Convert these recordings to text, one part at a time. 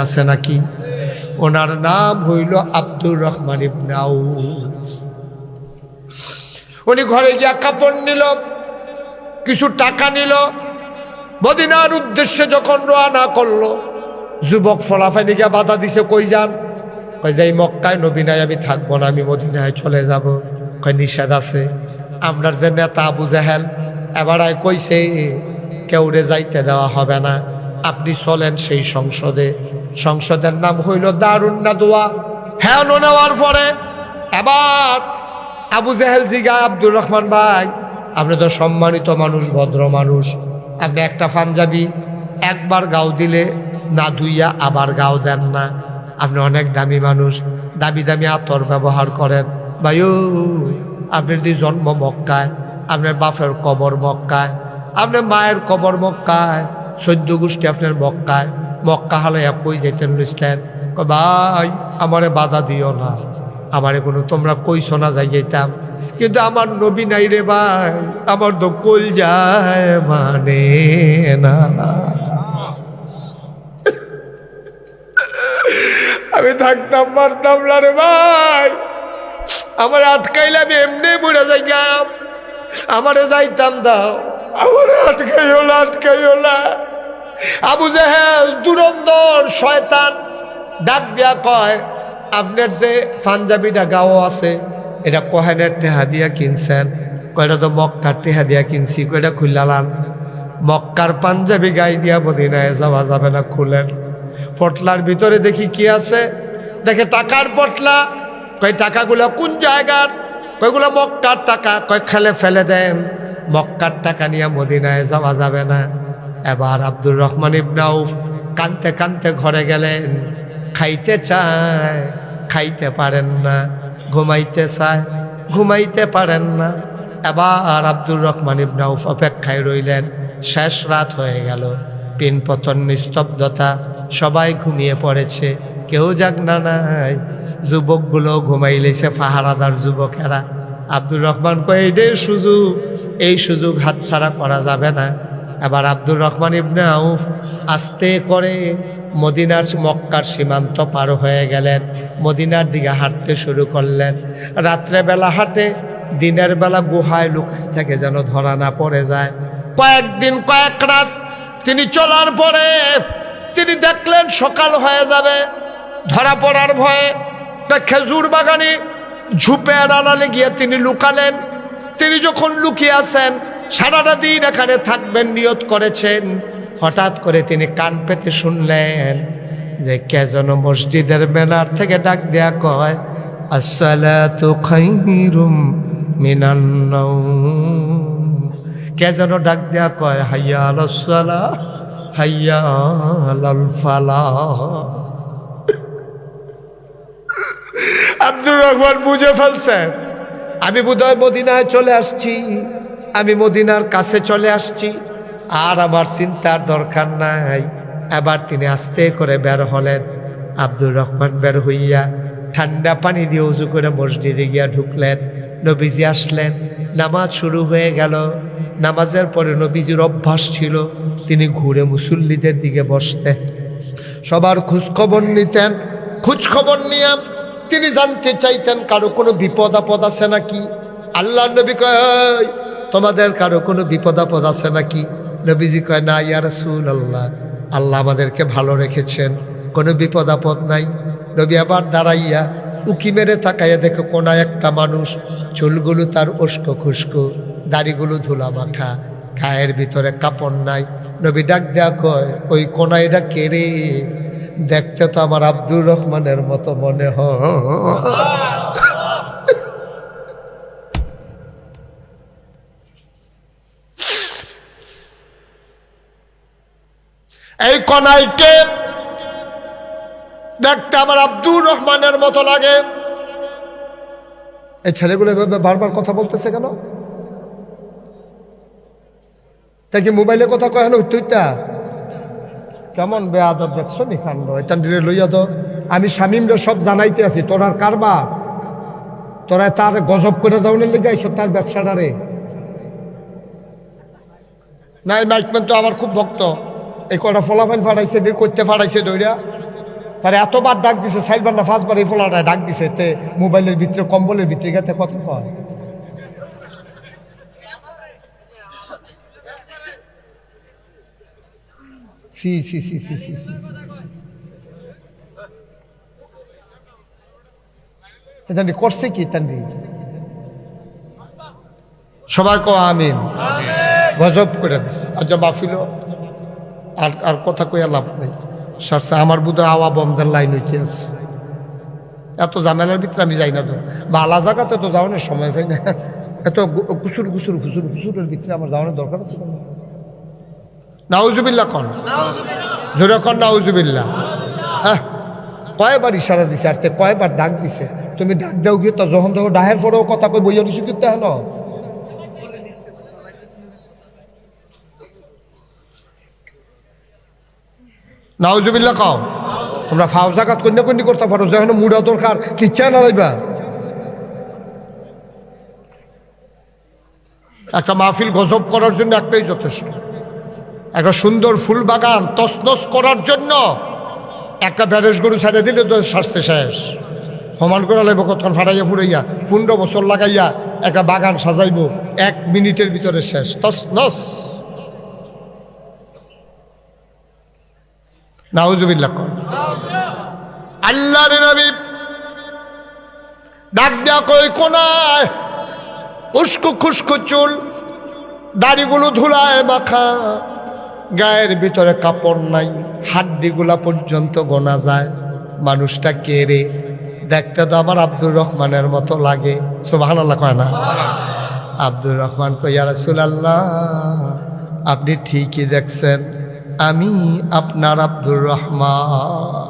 আছে নাকি? ওনার নাম হইল আব্দুর রহমান ইবনে আউফ। উনি ঘরে গিয়া কাপড় নিল, কিছু টাকা নিল, মদিনার উদ্দেশ্যে যখন রওনা করলো, যুবক ফলাফাইনি গিয়া বাধা দিছে, কই যান? কই যাই মক্কায় নবী নাই, আমি থাকবো না, আমি মদিনায় চলে যাব। কই নিষেধ আছে। আমরার যে নেতা আবু জাহেল এবারে কইছে কেউরে যাইতে দেওয়া হবে না, আপনি চলেন সেই সংসদে। সংসদের নাম হইল দারুন নাদওয়া। হ্যাঁ নেওয়ার পরে এবার আবু জাহেল জিগা, আব্দুর রহমান ভাই আপনি তো সম্মানিত মানুষ, ভদ্র মানুষ, আপনি একটা পাঞ্জাবি একবার গাও দিলে না ধুইয়া আবার গাও দেন না, আপনি অনেক দামি মানুষ, দামি দামি আতর ব্যবহার করেন। ভাইও আপনার দি জন্ম মক্কায়, আপনার বাপের কবর মক্কায়, আপনার মায়ের কবর মক্কায়, 14 গোষ্ঠী আপনার মক্কায়, মক্কা হলে কই যেতেন নিসলেন? ভাই আমারে বাধা দিও না, আমারে কোনো তোমরা কইছো না যাই যেতাম, কিন্তু আমার নবী নাই রে ভাই, আমার তো কল যায় মানে না। আমি থাকতাম পারতাম না রে ভাই, আমার আটকাইলে আমি এমনি বুড়ে যাইতাম, আমারে যাইতাম দাও, আমার আটকাইও না, আটকাইও না। আবু জাহেল দুরন্দর শয়তান ডাক দিয়া কয়, আপনার যে পাঞ্জাবিটা গাও আছে এটা কোহেনের টেহা দিয়া কিনছেন? কয়টা তো মক্কার টেহা দিয়া কিনছি। কয়টা খুললাম? মক্কার পাঞ্জাবি গাই দিয়া মদিনায় যাওয়া যাবে না, খুলেন। পটলার ভিতরে দেখি কি আছে, দেখে টাকার পটলা। কয় টাকাগুলো কোন জায়গার? কয়গুলো মক্কার টাকা। কয় খেলে ফেলে দেন, মক্কার টাকা নিয়ে মদিনায় যাওয়া যাবে না। এবার আব্দুর রহমান ইবনে আউফ কানতে কানতে ঘরে গেলেন। খাইতে চায়, খাইতে পারেন না, ঘুমাইতে চায়, ঘুমাইতে পারেন না। এবার আব্দুর রহমান ইবনে আউফ অপেক্ষায় রইলেন। শেষ রাত হয়ে গেল, পিনপতন নিস্তব্ধতা, সবাই ঘুমিয়ে পড়েছে, কেউ জাগনা নাই। যুবকগুলো ঘুমাইলেছে, পাহারাদার যুবকেরা। আব্দুর রহমান কয় এইটাই সুযোগ, এই সুযোগ হাতছাড়া করা যাবে না। এবার আব্দুর রহমান ইবনে আউফ আস্তে করে মদিনার মক্কার সীমান্ত পার হয়ে গেলেন, মদিনার দিকে হাঁটতে শুরু করলেন। রাত্রেবেলা হাঁটে, দিনের বেলা গুহায় লুকায় থাকে যেন ধরা না পড়ে যায়। কয়েকদিন কয়েক রাত তিনি চলার পরে তিনি দেখলেন সকাল হয়ে যাবে, ধরা পড়ার ভয়ে খেজুর বাগানে ঝুপের আড়ালে গিয়ে তিনি লুকালেন। তিনি যখন লুকিয়ে আছেন, সারাটা দিন এখানে থাকবেন নিয়ত করেছেন, হঠাৎ করে তিনি কান পেতে শুনলেন যে কে যেন মসজিদের মেনার থেকে ডাক দেয়া কয়, আসসালাতু খায়রুম মিনান নাওম। কে যেন ডাক দেয়া কয়, হাইয়া আলাস সালাহ, হাইয়া আলাল ফালাহ। আব্দুর রহমান বুঝে ফেলছেন, আমি বোধহয় মদিনায় চলে আসছি, আমি মদিনার কাছে চলে আসছি, আর আমার চিন্তার দরকার নাই। এবার তিনি আস্তে করে বের হলেন। আব্দুর রহমান বের হইয়া ঠান্ডা পানি দিয়ে উজু করে মসজিদে গিয়া ঢুকলেন। নবীজি আসলেন, নামাজ শুরু হয়ে গেল। নামাজের পরে নবীজির অভ্যাস ছিল তিনি ঘুরে মুসল্লিদের দিকে বসতেন, সবার খোঁজখবর নিতেন। খোঁজখবর নিয়ে তিনি জানতে চাইতেন কারো কোনো বিপদ আপদ আছে নাকি। আল্লাহ নবী কয়, তোমাদের কারো কোনো বিপদ আপদ আছে নাকি? নবীজি কয়, না ইয়া রাসূলুল্লাহ, আল্লাহ আমাদেরকে ভালো রেখেছেন, কোনো বিপদ আপদ নাই। নবী আবার দাঁড়াইয়া উকি মেরে তাকাইয়া দেখে কোনায় একটা মানুষ, চুলগুলো তার উস্কো খুস্কো, দাড়িগুলো ধুলা মাখা, গায়ের ভিতরে কাপড় নাই। নবী ডাক দেয়া কয়, ওই কোনায়টা কে রে? দেখতে তো আমার আব্দুর রহমানের মতো মনে হয়। এই কনাইকে দেখতে আমার আব্দুর রহমানের মতো লাগে। এই ছেলেগুলো এভাবে বারবার কথা বলতেছে কেন? তা কি মোবাইলে কথা কয় না? তুইটা কেমন বেয়াদব দেখছো নি কাণ্ড। এটা লইয়া তো আমি শামীমরে সব জানাইতে আছি, তোরার কারবার, তোরা তার গজব করে দেওয়ার লেগে আইসো তার ব্যবসাটারে। না এই মাইকম্যান তো আমার খুব ভক্ত, এই কটা ফলাফল ফাটাইছে, বের করতে ফাটাইছে দইরা। তারা এতবার ডাক দিছে, 4বার না 5বার এই ফোলাটায় ডাক দিছে, তে মোবাইলের ভিতরে কম্বলের ভিতরে গেতে কত হয়। সি সি সি সি সি সি জানি করছে কি তান্ডি। সবাই কো আমিন। গজব করে দিচ্ছে। আজ মাহফিল আর আর কথা কইয়া লাভ নেই। সারছে আমার বুধ আওয়া বন্ধের লাইন হইতে আছে। এত ঝামেলার ভিতরে আমি যাই না তো, বালা জায়গাতে তো যাওয়ানোর সময় পাই না। এত কুসুর কুসুর কুসুর কুসুরের ভিতরে আমার যাওয়ানোর দরকার আছে। নাউজুবিল্লাহ কন, জোরে কন নাউজুবিল্লাহ। হ্যাঁ, কয়বার ইশারা দিছে আর কয়বার ডাক দিছে। তুমি ডাক দাও গিয়ে তো যখন দেখো ডাহের পরেও কথা কই বইয়া দিছো করতে হলো। নাউজুবিল্লাহ কও। তোমরা ফাও জাকাত কন্যা কন্যা করতে পারো, যখন মুড়া দরকার কিচ্ছা না রাইবা। একটা মাহফিল গজব করার জন্য একটাই যথেষ্ট। একটা সুন্দর ফুল বাগান তছনছ করার জন্য একটা ব্যারেজ গরু ছেড়ে দিলে তো সারছে শেষ। সমান করা লাগবো কতক্ষণ ফাটাইয়া ফুরাইয়া 15 বছর লাগাইয়া একটা বাগান সাজাইব, 1 মিনিটের ভিতরে শেষ, তছনছ। নাউজুবিল্লাহ। আল্লাহর নবী ডাক দিয়া কই কোনায়, উস্কো খুস্কো চুল, দাড়িগুলো ধুলায় মাখা, গায়ের ভিতরে কাপড় নাই, হাড্ডিগুলা পর্যন্ত গোনা যায়। মানুষটা কে রে? দেখতে তো আমার আব্দুর রহমানের মতো লাগে। সুবহানাল্লাহ কয় না? আব্দুর রহমান কই, ইয়া রাসূলুল্লাহ আপনি ঠিকই দেখছেন, আমি আপনার আব্দুর রহমান।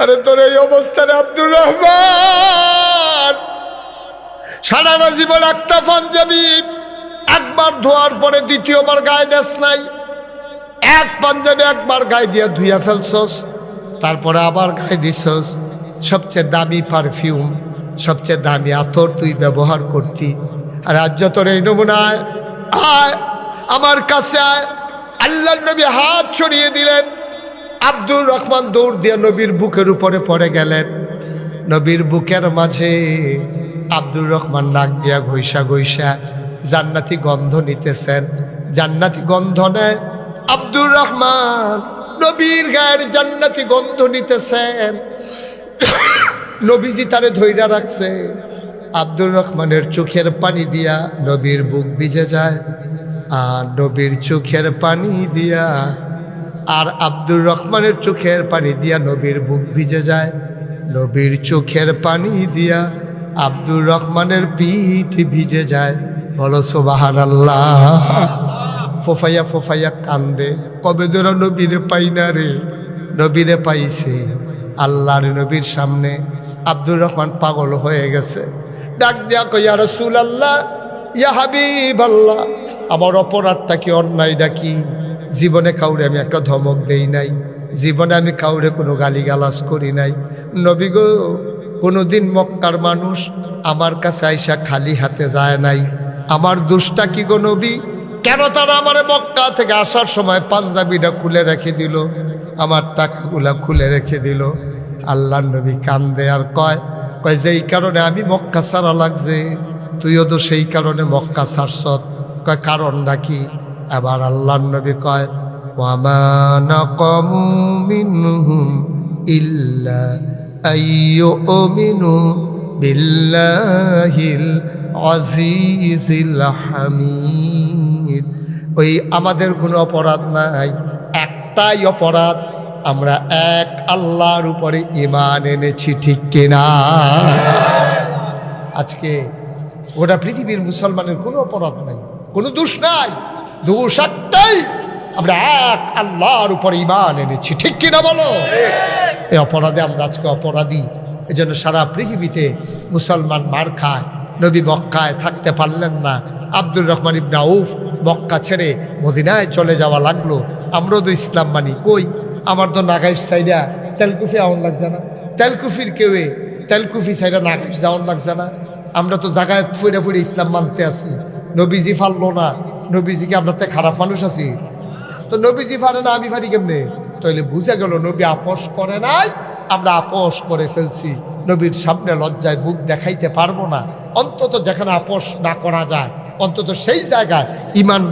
আরে তোর এই অবস্থানে আব্দুর রহমান সারাটা জীবন একটা পাঞ্জাবি একবার ধোয়ার পরে দ্বিতীয়বার গায়ে দেশ নাই। এক পাঞ্জাবি একবার গায়ে দিয়া ধুইয়া ফেলছস, তারপরে আবার গায়ে দিছস। সবচেয়ে দামি পারফিউম, সবচেয়ে দামি আতর তুই ব্যবহার করতি। আর আজ তোর এই নমুনায় আয় আমার কাছে আয়। আল্লাহর নবী হাত ছড়িয়ে দিলেন। আব্দুর রহমান দৌড় দিয়ে নবীর বুকের উপরে পড়ে গেলেন। নবীর বুকের মাঝে আব্দুর রহমান নাক দিয়া ঘইসা ঘইসা জান্নাতি গন্ধ নিতেছেন। জান্নাতি গন্ধ নেয় আব্দুর রহমান, নবীর গায়ের জান্নাতি গন্ধ নিতেছেন। নবীজি তারে ধইরা রাখছে। আব্দুর রহমানের চোখের পানি দিয়া নবীর বুক ভিজে যায়, আর নবীর চোখের পানি দিয়া আর আব্দুর রহমানের চোখের পানি দিয়া নবীর বুক ভিজে যায়। নবীর চোখের পানি দিয়া আব্দুর রহমানের পিঠ ভিজে যায়। বলো সুবহানাল্লাহ। ফোফাইয়া ফোফাইয়া কান্দে, কবে ধরা নবীরে পাই না রে। নবীরে পাইছে। আল্লাহর নবীর সামনে আব্দুর রহমান পাগল হয়ে গেছে। ডাক দিয়া কই, ইয়া রাসূলুল্লাহ, ইয়া হাবিবাল্লাহ, আমার অপরাধটা কি, অন্যায়টা কি? জীবনে কাউরে আমি একটা ধমক দেই নাই, জীবনে আমি কাউরে কোনো গালিগালাজ করি নাই। নবী গো, কোনোদিন মক্কার মানুষ আমার কাছে আইসা খালি হাতে যায় নাই। আমার দোষটা কি গো নবী? কেন তারা আমার মক্কা থেকে আসার সময় পাঞ্জাবিটা খুলে রেখে দিল, আমার টাকাগুলা খুলে রেখে দিল? আল্লাহর নবী কান্দে আর কয় যেই কারণে আমি মক্কা ছাড়া লাগছে, তুইও তো সেই কারণে মক্কা ছাড়ছত। কয় কারণটা কি? আবার আল্লাহর নবী কয়, ওয়ামা নাকামু মিনহুম ইল্লা আইয়ুমিনু বিল্লাহিল আজিজিল হামিদ। ওই আমাদের কোনো অপরাধ নাই, একটাই অপরাধ, আমরা এক আল্লাহর উপরে ঈমান এনেছি, ঠিক কিনা? আজকে গোটা পৃথিবীর মুসলমানের কোনো অপরাধ নাই, কোনো দোষ নাই, দোষ একটাই, আমরা এক আল্লাহর উপরে ঈমান এনেছি, ঠিক কিনা বলো? এই অপরাধে আমরা আজকে অপরাধী। এই জন্য সারা পৃথিবীতে মুসলমান মার খায়। নবী মক্কায় থাকতে পারলেন না। আব্দুর রহমান ইবনে আউফ মক্কা ছেড়ে মদিনায় চলে যাওয়া লাগলো। আমরাও তো ইসলাম মানি, কই আমার তো নাগাইশ সাইডা তেলকুফি আউন লাগছে না, তেলকুফির কেউয়ে তেলকুফি সাইডা নাগাইশ যাওয়ান লাগছে না। আমরা তো জায়গায় ফুরে ফুরে ইসলাম মানতে আছি। নবীজি ফারলো না, নবীজিকে আমরা তো খারাপ মানুষ আছি, তো নবীজি ফারে না আমি ফারি কেমনে? তাহলে বুঝে গেল নবী আপোষ করে নাই, আমরা আপোষ করে ফেলছি। নবীর সামনে লজ্জায় মুখ দেখাইতে পারবো না। অন্তত যেখানে আপোষ না করা যায়, অন্তত সেই জায়গায় ইমান